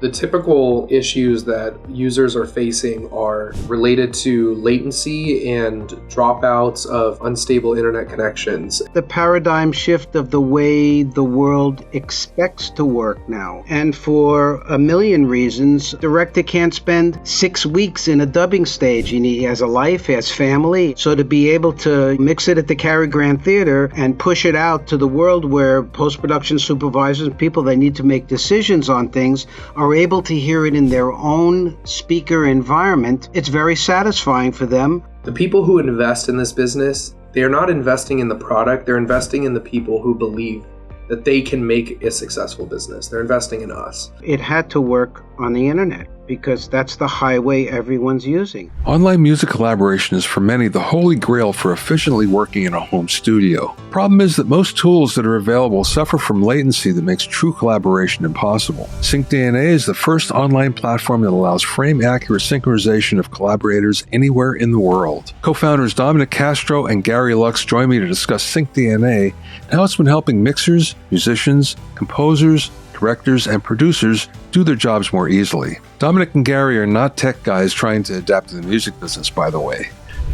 The typical issues that users are facing are related to latency and dropouts of unstable internet connections. The paradigm shift of the way the world expects to work now. And for a million reasons, director can't spend 6 weeks in a dubbing stage. He has a life, he has family. So to be able to mix it at the Cary Grant Theater and push it out to the world where post-production supervisors and people that need to make decisions on things are able to hear it in their own speaker environment, it's very satisfying for them. The people who invest in this business, they are not investing in the product, they're investing in the people who believe that they can make a successful business. They're investing in us. It had to work on the internet because that's the highway everyone's using. Online music collaboration is for many the holy grail for efficiently working in a home studio. Problem is that most tools that are available suffer from latency that makes true collaboration impossible. SyncDNA is the first online platform that allows frame-accurate synchronization of collaborators anywhere in the world. Co-founders Dominic Castro and Gary Lux join me to discuss SyncDNA and how it's been helping mixers, musicians, composers, directors, and producers do their jobs more easily. Dominic and Gary are not tech guys trying to adapt to the music business, by the way.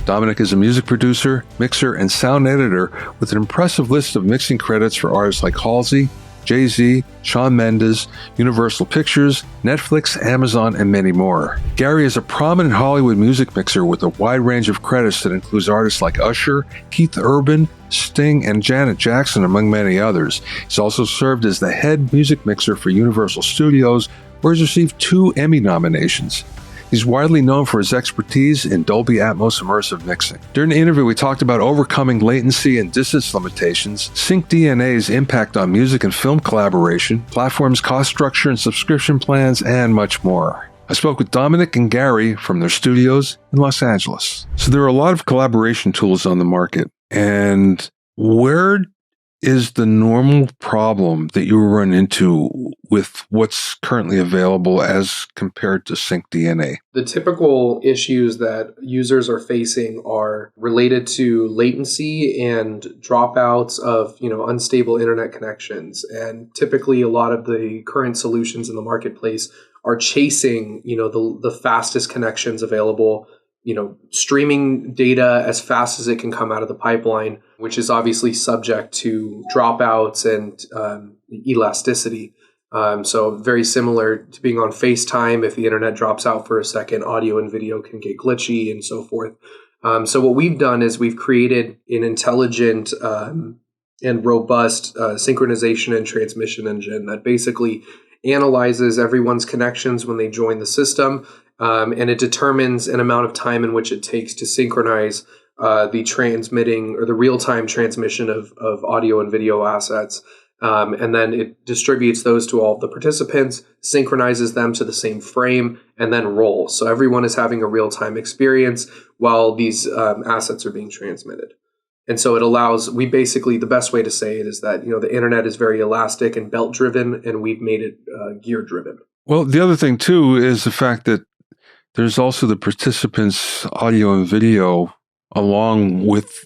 Dominic is a music producer, mixer, and sound editor with an impressive list of mixing credits for artists like Halsey, Jay-Z, Shawn Mendes, Universal Pictures, Netflix, Amazon, and many more. Gary is a prominent Hollywood music mixer with a wide range of credits that includes artists like Usher, Keith Urban, Sting, and Janet Jackson, among many others. He's also served as the head music mixer for Universal Studios, where he's received 2 Emmy nominations. He's widely known for his expertise in Dolby Atmos immersive mixing. During the interview, we talked about overcoming latency and distance limitations, SyncDNA's impact on music and film collaboration, platform's cost structure and subscription plans, and much more. I spoke with Dominic and Gary from their studios in Los Angeles. So there are a lot of collaboration tools on the market. And where is the normal problem that you run into with what's currently available as compared to SyncDNA? The typical issues that users are facing are related to latency and dropouts of, unstable internet connections. And typically a lot of the current solutions in the marketplace are chasing, the fastest connections available, streaming data as fast as it can come out of the pipeline, which is obviously subject to dropouts and elasticity. So very similar to being on FaceTime. If the internet drops out for a second, audio and video can get glitchy and so forth. So what we've done is we've created an intelligent and robust synchronization and transmission engine that basically analyzes everyone's connections when they join the system. And it determines an amount of time in which it takes to synchronize the transmitting or the real-time transmission of audio and video assets. And then it distributes those to all of the participants, synchronizes them to the same frame, and then rolls. So everyone is having a real-time experience while these assets are being transmitted. And so it allows, the best way to say it is that, the internet is very elastic and belt-driven, and we've made it gear-driven. Well, the other thing, too, is the fact that there's also the participants' audio and video along with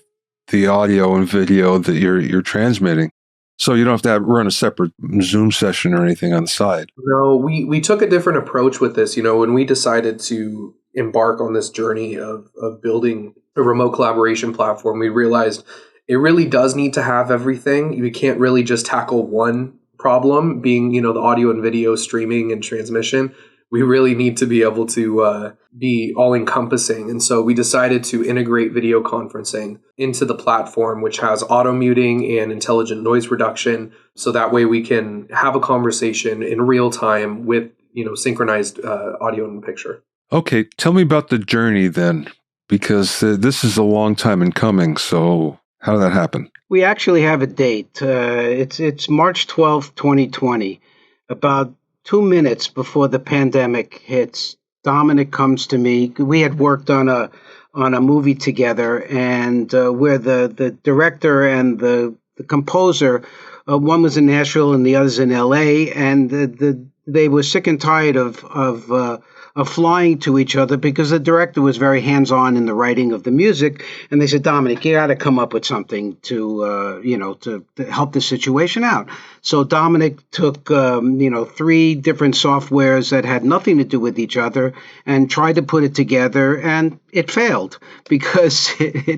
the audio and video that you're transmitting. So you don't have to run a separate Zoom session or anything on the side. No, we took a different approach with this. When we decided to embark on this journey of building a remote collaboration platform, we realized it really does need to have everything. You can't really just tackle one problem, being, the audio and video streaming and transmission. We really need to be able to be all-encompassing. And so we decided to integrate video conferencing into the platform, which has auto-muting and intelligent noise reduction. So that way we can have a conversation in real time with, synchronized audio and picture. Okay, tell me about the journey then, because this is a long time in coming. So how did that happen? We actually have a date. It's March 12th, 2020. About 2 minutes before the pandemic hits, Dominic comes to me. We had worked on a movie together, and where the director and the composer, one was in Nashville and the other's in L.A., and the they were sick and tired of flying to each other because the director was very hands-on in the writing of the music, and they said, Dominic, you got to come up with something to help the situation out. So Dominic took 3 different softwares that had nothing to do with each other and tried to put it together, and it failed because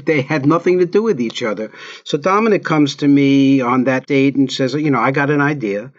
they had nothing to do with each other. So Dominic comes to me on that date and says, I got an idea.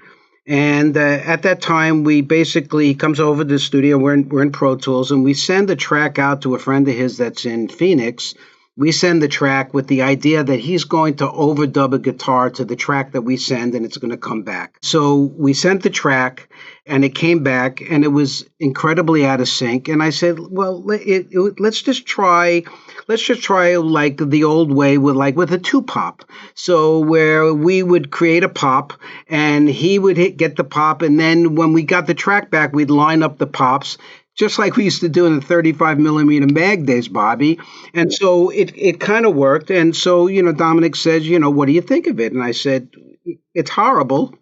And at that time, he comes over to the studio. We're in Pro Tools, and we send the track out to a friend of his that's in Phoenix. We send the track with the idea that he's going to overdub a guitar to the track that we send, and it's going to come back. So we sent the track, and it came back, and it was incredibly out of sync. And I said, well, let's just try like the old way with a 2-pop. So where we would create a pop, and he would get the pop, and then when we got the track back, we'd line up the pops, just like we used to do in the 35 millimeter mag days, Bobby. And so it kind of worked. And so, Dominic says, what do you think of it? And I said, it's horrible.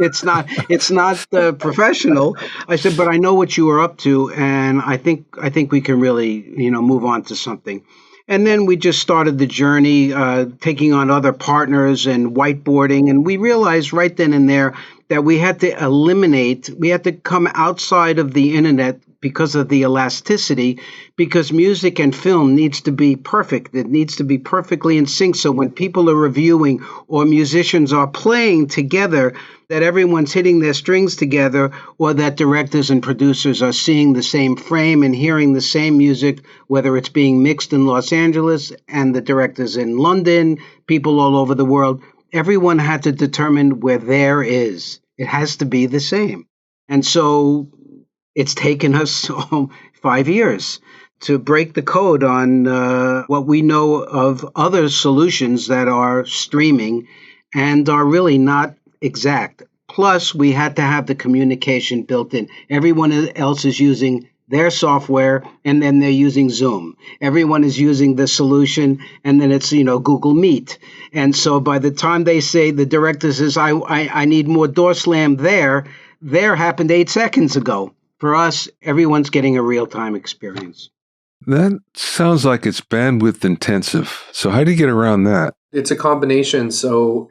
it's not professional. I said, but I know what you were up to. And I think we can really, move on to something. And then we just started the journey, taking on other partners and whiteboarding. And we realized right then and there that we had to come outside of the internet because of the elasticity, because music and film needs to be perfect. It needs to be perfectly in sync. So when people are reviewing or musicians are playing together, that everyone's hitting their strings together, or that directors and producers are seeing the same frame and hearing the same music, whether it's being mixed in Los Angeles and the directors in London, people all over the world. Everyone had to determine where there is. It has to be the same. And so it's taken us 5 years to break the code on what we know of other solutions that are streaming and are really not exact. Plus, we had to have the communication built in. Everyone else is using their software, and then they're using Zoom. Everyone is using the solution, and then it's, Google Meet. And so by the time they say, the director says, I need more door slam there happened 8 seconds ago. For us, everyone's getting a real-time experience. That sounds like it's bandwidth intensive. So how do you get around that? It's a combination. So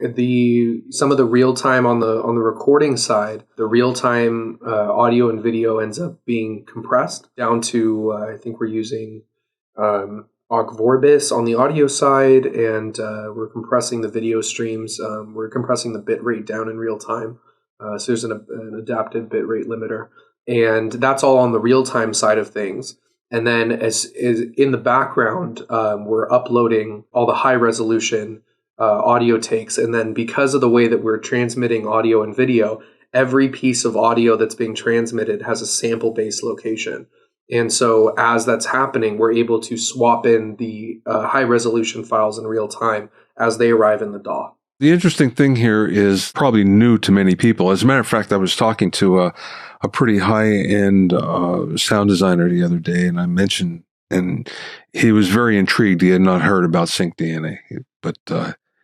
some of the real time on the recording side, the real time audio and video ends up being compressed down to I think we're using Ogg Vorbis on the audio side, and we're compressing the video streams. We're compressing the bit rate down in real time. So there's an adaptive bit rate limiter, and that's all on the real time side of things. And then as in the background, we're uploading all the high resolution audio takes. And then because of the way that we're transmitting audio and video, every piece of audio that's being transmitted has a sample based location. And so as that's happening, we're able to swap in the high resolution files in real time as they arrive in the DAW. The interesting thing here is probably new to many people. As a matter of fact, I was talking to a pretty high-end sound designer the other day, and I mentioned, and he was very intrigued. He had not heard about SyncDNA, but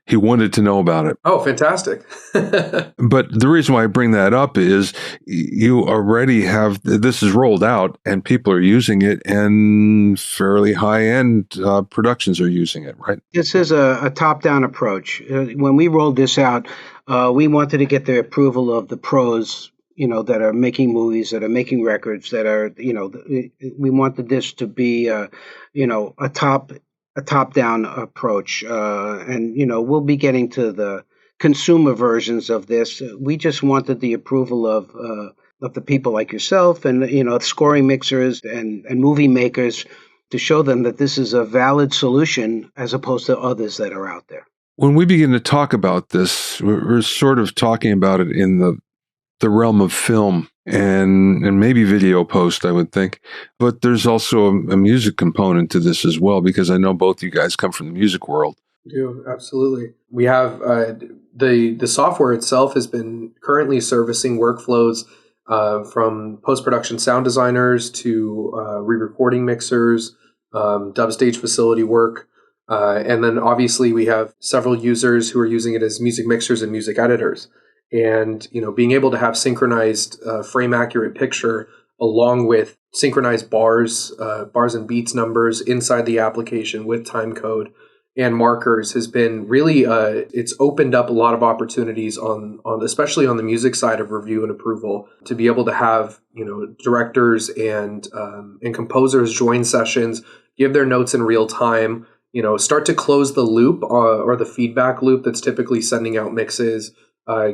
he wanted to know about it. Oh, fantastic. But the reason why I bring that up is you already have, this is rolled out and people are using it, and fairly high-end productions are using it, right? This is a top-down approach. When we rolled this out, we wanted to get the approval of the pros, that are making movies, that are making records, that are, we wanted this to be, a top-down approach. And, we'll be getting to the consumer versions of this. We just wanted the approval of the people like yourself and, scoring mixers and movie makers to show them that this is a valid solution as opposed to others that are out there. When we begin to talk about this, we're sort of talking about it in the realm of film and maybe video post, I would think. But there's also a music component to this as well, because I know both you guys come from the music world. We do, absolutely. We have the software itself has been currently servicing workflows from post-production sound designers to re-recording mixers, dub stage facility work. And then obviously we have several users who are using it as music mixers and music editors. And, being able to have synchronized frame accurate picture along with synchronized bars and beats numbers inside the application with time code and markers has been really, it's opened up a lot of opportunities on especially on the music side of review and approval to be able to have, directors and composers join sessions, give their notes in real time, start to close the loop or the feedback loop that's typically sending out mixes,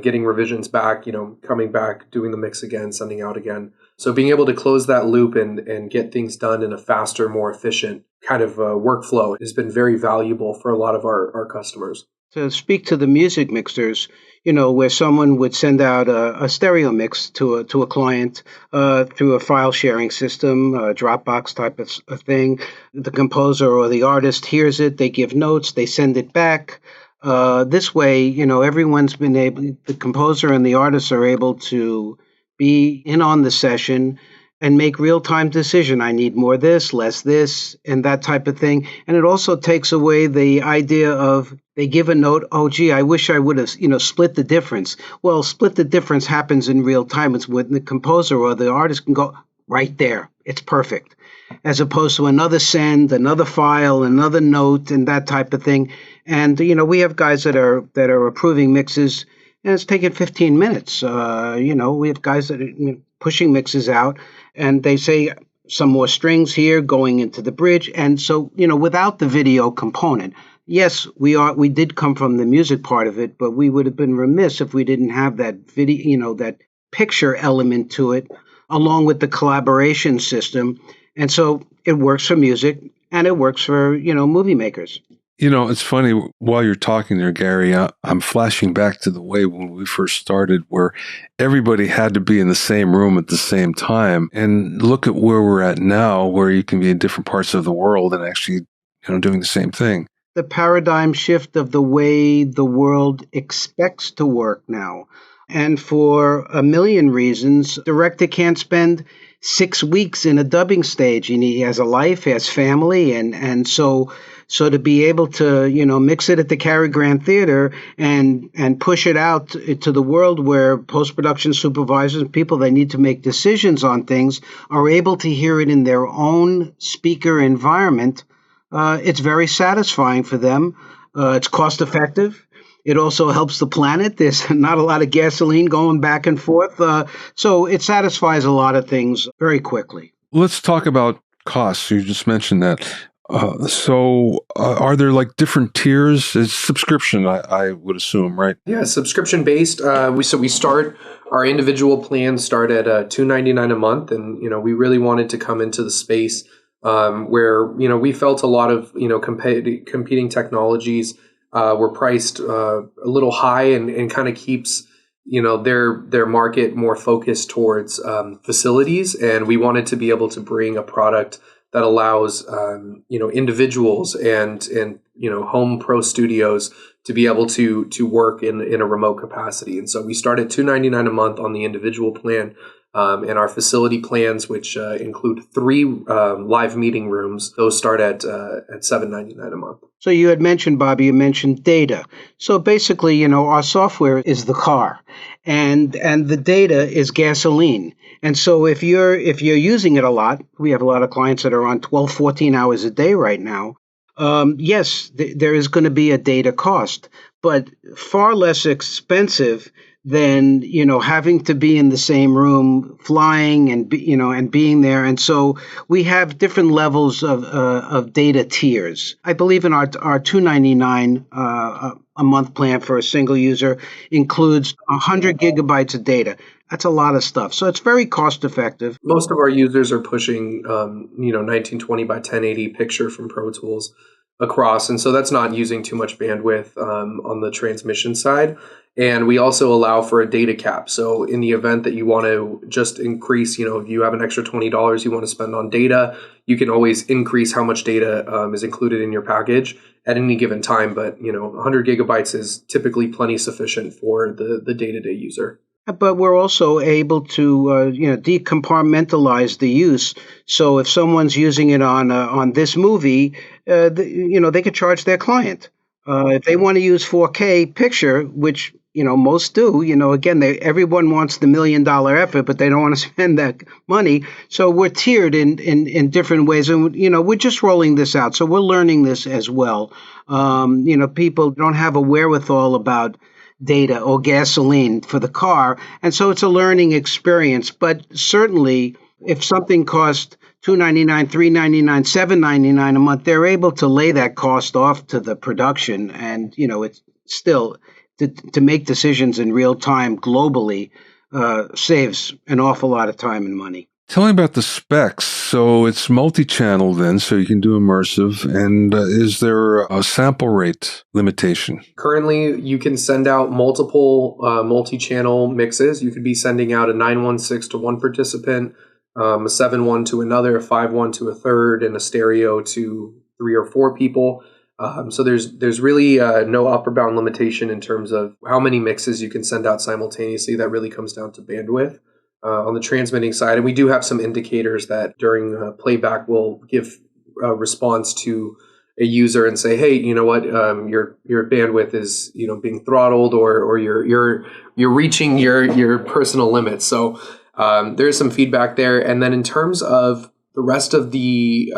getting revisions back, coming back, doing the mix again, sending out again. So being able to close that loop and get things done in a faster, more efficient kind of workflow has been very valuable for a lot of our customers. To speak to the music mixers, where someone would send out a stereo mix to a client through a file sharing system, a Dropbox type of a thing. The composer or the artist hears it, they give notes, they send it back. This way, everyone's been able, the composer and the artist are able to be in on the session and make real-time decision. I need more this, less this, and that type of thing. And it also takes away the idea of they give a note, oh, gee, I wish I would have, split the difference. Well, split the difference happens in real time. It's when the composer or the artist can go right there. It's perfect. As opposed to another send, another file, another note, and that type of thing. And, we have guys that are approving mixes, and it's taking 15 minutes. We have guys that are pushing mixes out, and they say some more strings here going into the bridge. And so, without the video component, yes, we did come from the music part of it, but we would have been remiss if we didn't have that video, that picture element to it, along with the collaboration system. And so it works for music and it works for, movie makers. It's funny, while you're talking there, Gary, I'm flashing back to the way when we first started where everybody had to be in the same room at the same time. And look at where we're at now, where you can be in different parts of the world and actually, doing the same thing. The paradigm shift of the way the world expects to work now. And for a million reasons, director can't spend 6 weeks in a dubbing stage. He has a life, he has family, and so to be able to, mix it at the Cary Grant Theater and push it out to the world where post-production supervisors and people that need to make decisions on things are able to hear it in their own speaker environment, it's very satisfying for them. It's cost effective. It also helps the planet. There's not a lot of gasoline going back and forth. So it satisfies a lot of things very quickly. Let's talk about costs. You just mentioned that. So are there like different tiers? It's subscription, I would assume, right? Yeah, subscription based. We start, our individual plans start at $2.99 a month. And, we really wanted to come into the space where, we felt a lot of, competing technologies were priced a little high and kind of keeps, their market more focused towards facilities. And we wanted to be able to bring a product that allows, individuals and home pro studios to be able to work in a remote capacity. And so we start at $2.99 a month on the individual plan. And our facility plans, which include 3 live meeting rooms, those start at $7.99 a month. So you had mentioned, Bobby, you mentioned data. So basically, our software is the car, and the data is gasoline. And so if you're using it a lot, we have a lot of clients that are on 12, 14 hours a day right now. Yes, there is going to be a data cost, but far less expensive than having to be in the same room, flying and being there. And so we have different levels of data tiers. I believe in our $2.99 a month plan for a single user includes 100 gigabytes of data. That's a lot of stuff. So it's very cost effective. Most of our users are pushing 1920 by 1080 picture from Pro Tools across, and so that's not using too much bandwidth on the transmission side. And we also allow for a data cap. So in the event that you want to just increase, if you have an extra $20 you want to spend on data, you can always increase how much data is included in your package at any given time. But, 100 gigabytes is typically plenty sufficient for the day-to-day user. But we're also able to, decompartmentalize the use. So if someone's using it on this movie, they could charge their client. If they want to use 4K picture, which most do. Again, everyone wants the $1 million effort, but they don't want to spend that money. So we're tiered in different ways, and we're just rolling this out. So we're learning this as well. People don't have a wherewithal about data or gasoline for the car, and so it's a learning experience. But certainly, if something costs $2.99, $3.99, $7.99 a month, they're able to lay that cost off to the production, and it's still to make decisions in real time globally saves an awful lot of time and money. Tell me about the specs. So it's multi-channel then, so you can do immersive. And is there a sample rate limitation? Currently, you can send out multiple multi-channel mixes. You could be sending out a 916 to one participant, a 7.1 to another, a 5.1 to a third, and a stereo to 3 or 4 people. So there's really no upper bound limitation in terms of how many mixes you can send out simultaneously. That really comes down to bandwidth. On the transmitting side, and we do have some indicators that during playback will give a response to a user and say, hey, you know what, your bandwidth is being throttled, or you're reaching your personal limits. So there's some feedback there. And then in terms of the rest of the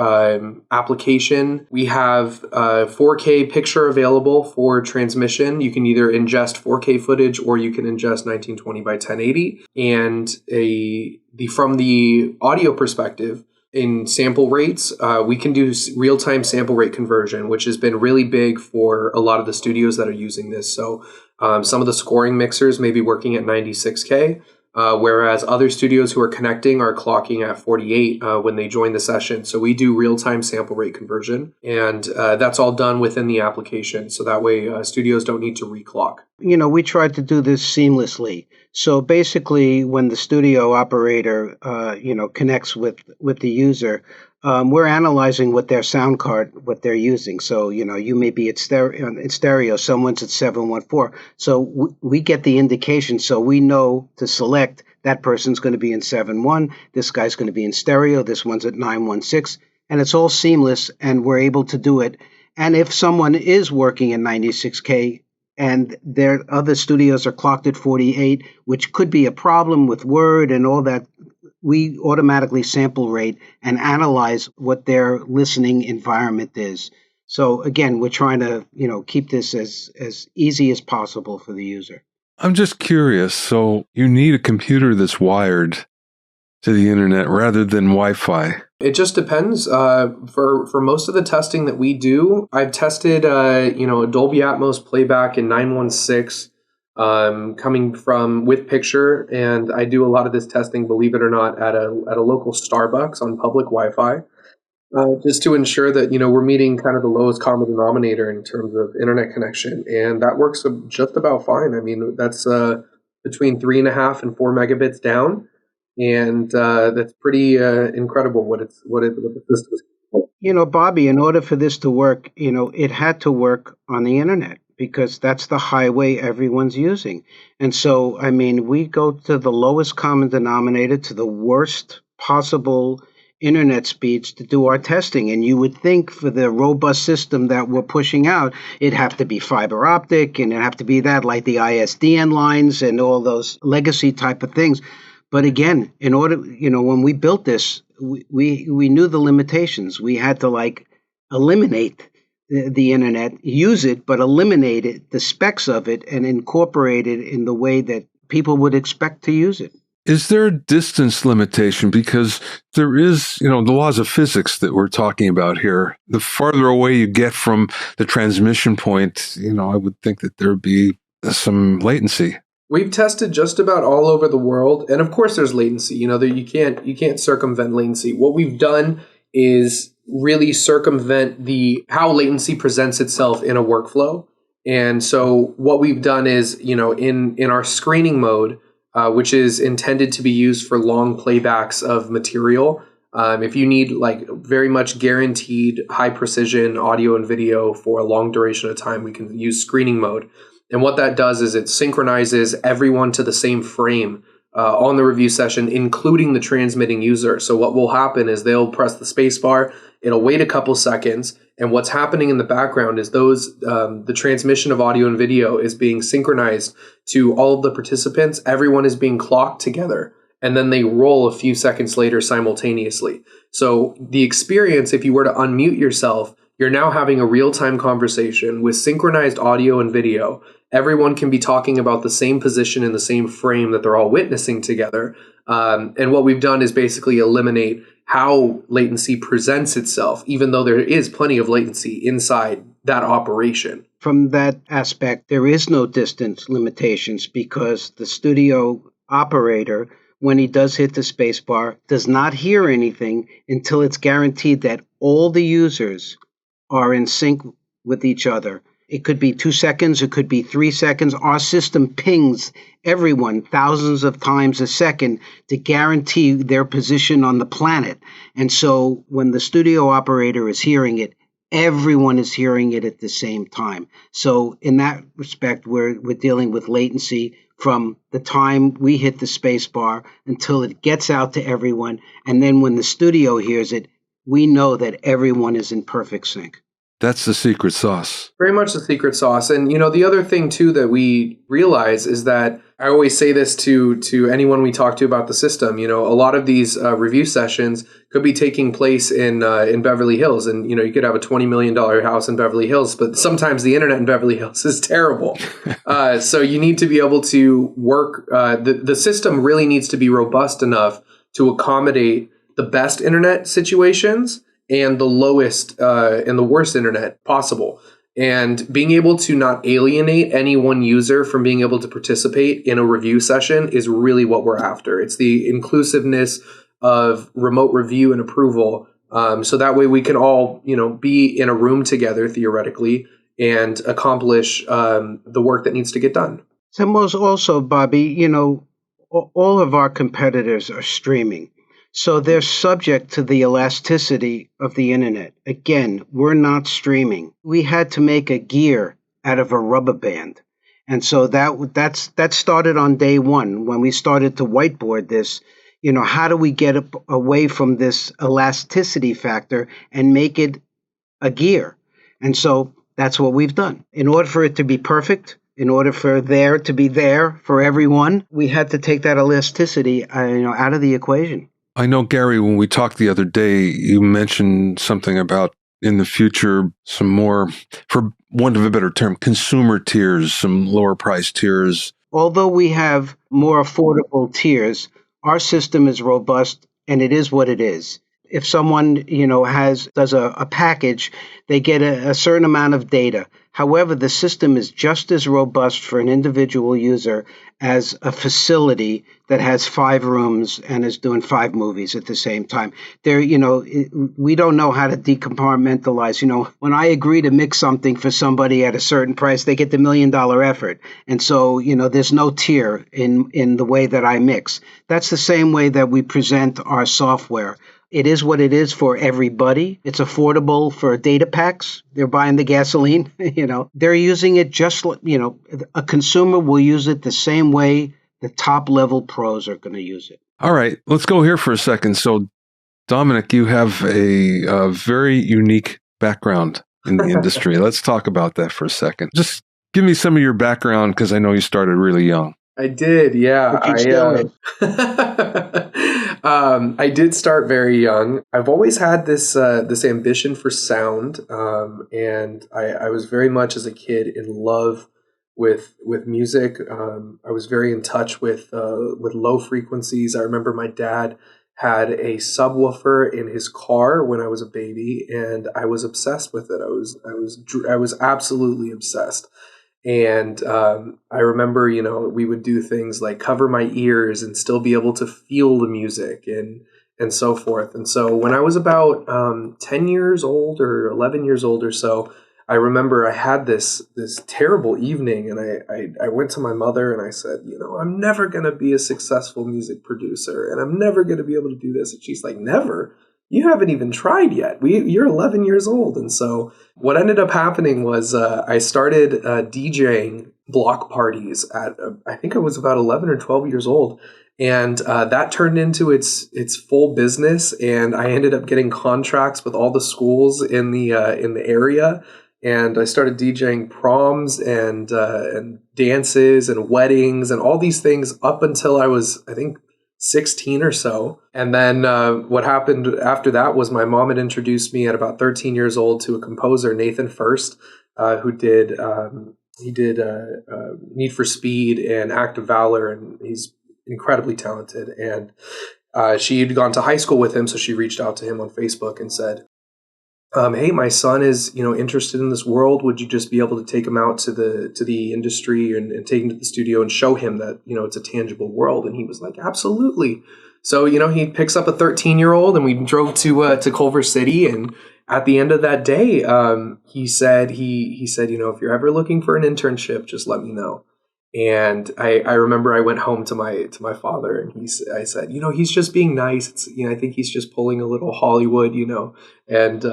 application, we have 4K picture available for transmission. You can either ingest 4K footage or you can ingest 1920 by 1080. And from the audio perspective, in sample rates, we can do real-time sample rate conversion, which has been really big for a lot of the studios that are using this. So some of the scoring mixers may be working at 96K. Whereas other studios who are connecting are clocking at 48 when they join the session. So we do real-time sample rate conversion, and that's all done within the application. So that way studios don't need to reclock. We tried to do this seamlessly. So basically, when the studio operator, connects with the user, we're analyzing what their sound card, what they're using. So, you may be at stereo, someone's at 714. So we get the indication, so we know to select that person's going to be in 7.1, this guy's going to be in stereo, this one's at 916, and it's all seamless, and we're able to do it. And if someone is working in 96K, and their other studios are clocked at 48, which could be a problem with Word and all that, we automatically sample rate and analyze what their listening environment is. So again, we're trying to, keep this as easy as possible for the user. I'm just curious. So you need a computer that's wired to the internet rather than Wi-Fi. It just depends. For most of the testing that we do, I've tested, a Dolby Atmos playback in 916 coming from with picture, and I do a lot of this testing, believe it or not, at a local Starbucks on public Wi-Fi, just to ensure that we're meeting kind of the lowest common denominator in terms of internet connection, and that works just about fine. I mean, that's between 3.5 and 4 megabits down. And that's pretty incredible what the system is. Bobby, in order for this to work, it had to work on the internet because that's the highway everyone's using. And so, we go to the lowest common denominator, to the worst possible internet speeds to do our testing. And you would think for the robust system that we're pushing out, it'd have to be fiber optic and it'd have to be that, like the ISDN lines and all those legacy type of things. But again, in order, when we built this, we knew the limitations. We had to eliminate the internet, use it, but eliminate it, the specs of it, and incorporate it in the way that people would expect to use it. Is there a distance limitation? Because there is, the laws of physics that we're talking about here. The farther away you get from the transmission point, I would think that there would be some latency. We've tested just about all over the world, and of course there's latency. You can't circumvent latency. What we've done is really circumvent how latency presents itself in a workflow. And so what we've done is, in our screening mode, which is intended to be used for long playbacks of material, if you need very much guaranteed high precision audio and video for a long duration of time, we can use screening mode. And what that does is it synchronizes everyone to the same frame on the review session, including the transmitting user. So what will happen is they'll press the space bar, it'll wait a couple seconds, and what's happening in the background is the transmission of audio and video is being synchronized to all of the participants. Everyone is being clocked together, and then they roll a few seconds later simultaneously. So the experience, if you were to unmute yourself, you're now having a real-time conversation with synchronized audio and video. Everyone can be talking about the same position in the same frame that they're all witnessing together. And what we've done is basically eliminate how latency presents itself, even though there is plenty of latency inside that operation. From that aspect, there is no distance limitations because the studio operator, when he does hit the spacebar, does not hear anything until it's guaranteed that all the users are in sync with each other. It could be 2 seconds, it could be 3 seconds. Our system pings everyone thousands of times a second to guarantee their position on the planet. And so when the studio operator is hearing it, everyone is hearing it at the same time. So in that respect, we're dealing with latency from the time we hit the space bar until it gets out to everyone. And then when the studio hears it, we know that everyone is in perfect sync. That's the secret sauce. Very much the secret sauce. And, the other thing, too, that we realize is that I always say this to anyone we talk to about the system. A lot of these review sessions could be taking place in Beverly Hills. And, you could have a $20 million house in Beverly Hills, but sometimes the internet in Beverly Hills is terrible. So you need to be able to work. The system really needs to be robust enough to accommodate the best internet situations and the lowest and the worst internet possible. And being able to not alienate any one user from being able to participate in a review session is really what we're after. It's the inclusiveness of remote review and approval. So that way we can all, be in a room together theoretically and accomplish the work that needs to get done. So also, Bobby, all of our competitors are streaming. So they're subject to the elasticity of the internet. Again, we're not streaming. We had to make a gear out of a rubber band. And so that started on day one when we started to whiteboard this. How do we get away from this elasticity factor and make it a gear? And so that's what we've done. In order for it to be perfect, in order for there to be there for everyone, we had to take that elasticity out of the equation. I know, Gary, when we talked the other day, you mentioned something about in the future, some more, for want of a better term, consumer tiers, some lower price tiers. Although we have more affordable tiers, our system is robust and it is what it is. If someone, does a package, they get a certain amount of data. However, the system is just as robust for an individual user as a facility that has 5 rooms and is doing 5 movies at the same time. We don't know how to decompartmentalize. When I agree to mix something for somebody at a certain price, they get the $1 million effort. And so, there's no tier in the way that I mix. That's the same way that we present our software. It is what it is for everybody. It's affordable for data packs. They're buying the gasoline, They're using it just, a consumer will use it the same way the top level pros are going to use it. All right, let's go here for a second. So, Dominic, you have a very unique background in the industry. Let's talk about that for a second. Just give me some of your background because I know you started really young. I did, yeah. I did start very young. I've always had this ambition for sound, and I was very much as a kid in love with music. I was very in touch with low frequencies. I remember my dad had a subwoofer in his car when I was a baby, and I was obsessed with it. I was absolutely obsessed. And I remember, we would do things like cover my ears and still be able to feel the music and so forth. And so when I was about 10 years old or 11 years old or so, I remember I had this terrible evening, and I went to my mother and I said, I'm never going to be a successful music producer, and I'm never going to be able to do this. And she's like, never? You haven't even tried yet. You're 11 years old. And so what ended up happening was I started DJing block parties at, I think I was about 11 or 12 years old. And that turned into its full business, and I ended up getting contracts with all the schools in the area, and I started DJing proms and dances and weddings and all these things up until I was, I think, 16 or so. And then what happened after that was my mom had introduced me at about 13 years old to a composer, Nathan First, who did Need for Speed and Act of Valor, and he's incredibly talented. And she had gone to high school with him, so she reached out to him on Facebook and said, hey, my son is, interested in this world. Would you just be able to take him out to the industry and take him to the studio and show him that, it's a tangible world? And he was like, absolutely. So, he picks up a 13-year-old, and we drove to Culver City. And at the end of that day, he said, if you're ever looking for an internship, just let me know. And I remember I went home to my father, and I said, he's just being nice. It's, I think he's just pulling a little Hollywood, and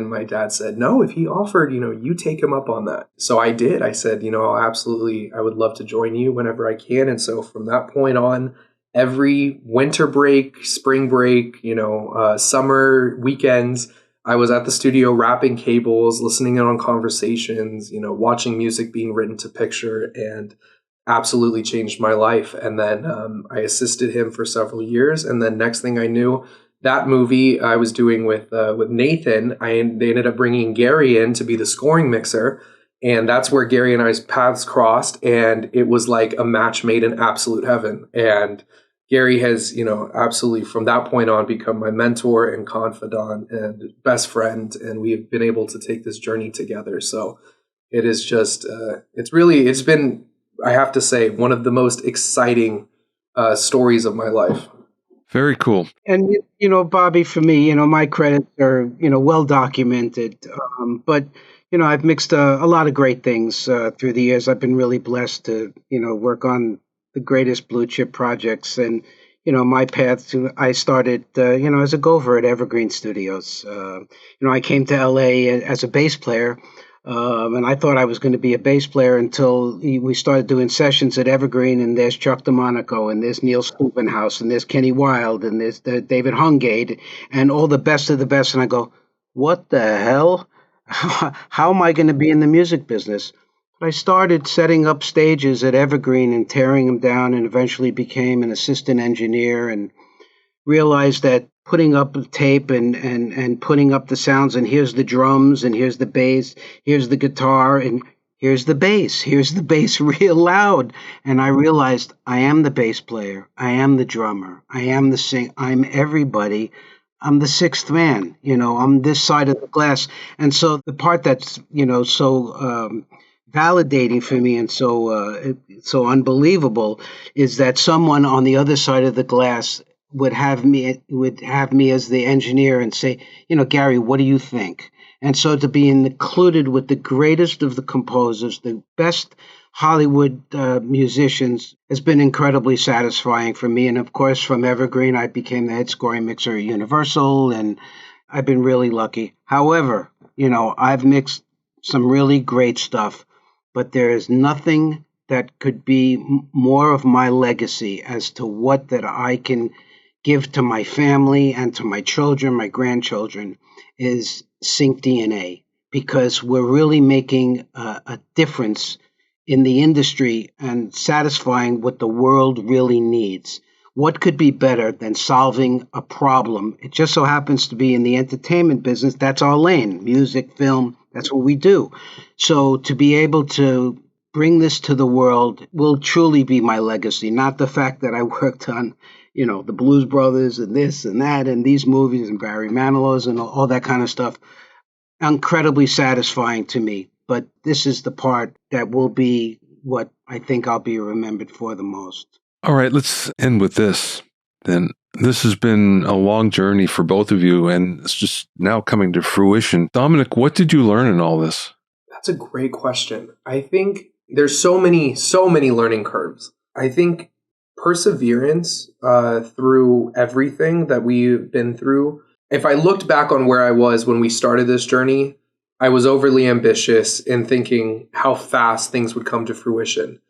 my dad said, no, if he offered, you take him up on that. So I did. I said, absolutely, I would love to join you whenever I can. And so from that point on, every winter break, spring break, summer weekends, I was at the studio wrapping cables, listening in on conversations, watching music being written to picture, and absolutely changed my life. And then I assisted him for several years. And then next thing I knew, that movie I was doing with Nathan, they ended up bringing Gary in to be the scoring mixer. And that's where Gary and I's paths crossed. And it was like a match made in absolute heaven. And Gary has, absolutely from that point on become my mentor and confidant and best friend. And we have been able to take this journey together. So it is just, it's been, I have to say, one of the most exciting stories of my life. Very cool. And, Bobby, for me, my credits are, well documented. But, I've mixed a lot of great things through the years. I've been really blessed to, work on the greatest blue chip projects. And, my path I started, as a gopher at Evergreen Studios. I came to LA as a bass player. And I thought I was going to be a bass player until we started doing sessions at Evergreen, and there's Chuck DeMonico, and there's Neil Stuppenhaus, and there's Kenny Wilde, and there's David Hungate, and all the best of the best. And I go, what the hell? How am I going to be in the music business? But I started setting up stages at Evergreen and tearing them down, and eventually became an assistant engineer, and realized that putting up a tape and putting up the sounds, and here's the drums, and here's the bass, here's the guitar, and here's the bass real loud. And I realized I am the bass player, I am the drummer, I am the singer, I'm everybody. I'm the sixth man, I'm this side of the glass. And so the part that's, so validating for me and so unbelievable is that someone on the other side of the glass would have me as the engineer and say, Gary, what do you think? And so to be included with the greatest of the composers, the best Hollywood musicians, has been incredibly satisfying for me. And of course, from Evergreen, I became the head scoring mixer at Universal, and I've been really lucky. However, I've mixed some really great stuff, but there is nothing that could be more of my legacy as to what that I can give to my family and to my children, my grandchildren, is SyncDNA, because we're really making a difference in the industry and satisfying what the world really needs. What could be better than solving a problem? It just so happens to be in the entertainment business. That's our lane, music, film, that's what we do. So to be able to bring this to the world will truly be my legacy, not the fact that I worked on the Blues Brothers and this and that and these movies and Barry Manilow's and all that kind of stuff. Incredibly satisfying to me. But this is the part that will be what I think I'll be remembered for the most. All right, let's end with this then. This has been a long journey for both of you, and it's just now coming to fruition. Dominic, what did you learn in all this? That's a great question. I think there's so many learning curves. I think perseverance through everything that we've been through. If I looked back on where I was when we started this journey, I was overly ambitious in thinking how fast things would come to fruition.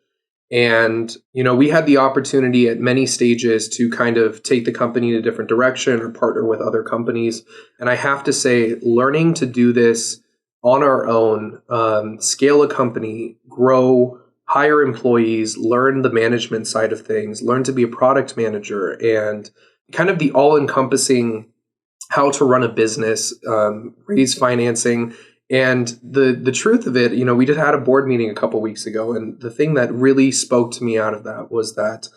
And, we had the opportunity at many stages to kind of take the company in a different direction or partner with other companies. And I have to say, learning to do this on our own, scale a company, grow, hire employees, learn the management side of things, learn to be a product manager, and kind of the all-encompassing how to run a business, raise financing. And the truth of it, we just had a board meeting a couple weeks ago, and the thing that really spoke to me out of that was that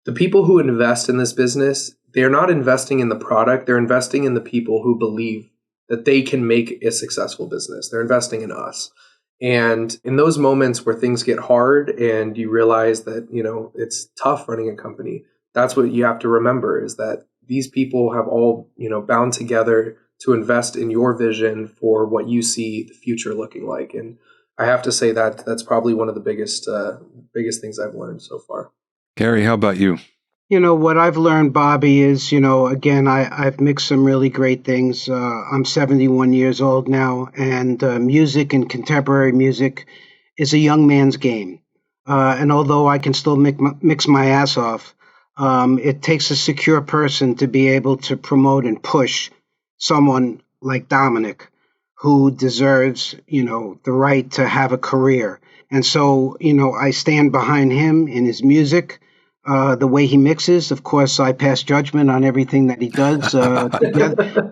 the people who invest in this business, they're not investing in the product, they're investing in the people who believe that they can make a successful business. They're investing in us. And in those moments where things get hard and you realize that, it's tough running a company, that's what you have to remember, is that these people have all, bound together to invest in your vision for what you see the future looking like. And I have to say that that's probably one of the biggest things I've learned so far. Gary, how about you? What I've learned, Bobby, is, again, I've mixed some really great things. I'm 71 years old now, and music and contemporary music is a young man's game. And although I can still mix my ass off, it takes a secure person to be able to promote and push someone like Dominic, who deserves, the right to have a career. And so, I stand behind him in his music, the way he mixes. Of course, I pass judgment on everything that he does.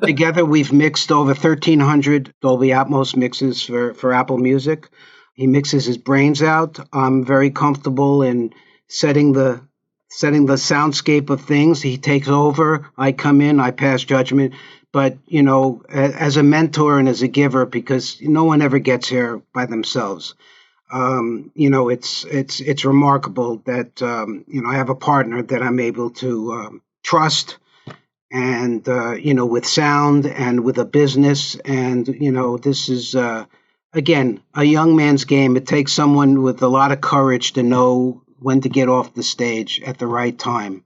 Together, we've mixed over 1,300 Dolby Atmos mixes for Apple Music. He mixes his brains out. I'm very comfortable in setting the soundscape of things. He takes over. I come in. I pass judgment. But, as a mentor and as a giver, because no one ever gets here by themselves. It's remarkable that, I have a partner that I'm able to trust and, with sound and with a business. And, this is, again, a young man's game. It takes someone with a lot of courage to know when to get off the stage at the right time.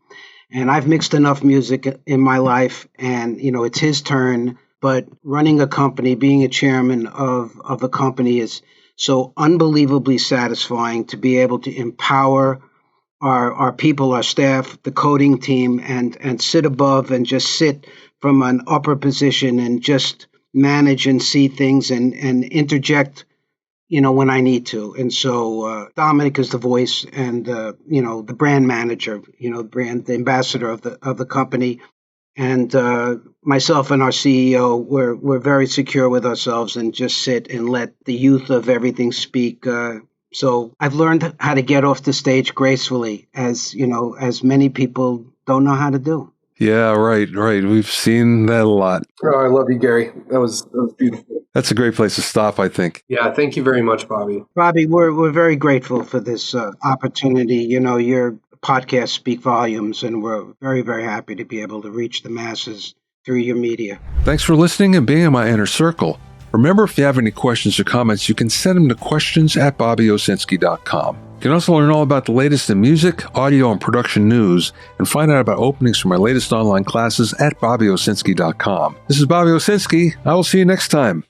And I've mixed enough music in my life, and, it's his turn. But running a company, being a chairman of a company is so unbelievably satisfying to be able to empower our people, our staff, the coding team, and sit above and just sit from an upper position and just manage and see things and interject, when I need to. And so Dominic is the voice and, the brand manager, the ambassador of the company. And myself and our CEO, we're very secure with ourselves and just sit and let the youth of everything speak. So I've learned how to get off the stage gracefully, as many people don't know how to do. Yeah, right. We've seen that a lot. Oh, I love you, Gary. That was beautiful. That's a great place to stop, I think. Yeah, thank you very much, Bobby. Bobby, we're very grateful for this opportunity. Your podcasts speak volumes, and we're very, very happy to be able to reach the masses through your media. Thanks for listening and being in my inner circle. Remember, if you have any questions or comments, you can send them to questions@bobbyowsinski.com. You can also learn all about the latest in music, audio, and production news, and find out about openings for my latest online classes at bobbyowsinski.com. This is Bobby Owsinski. I will see you next time.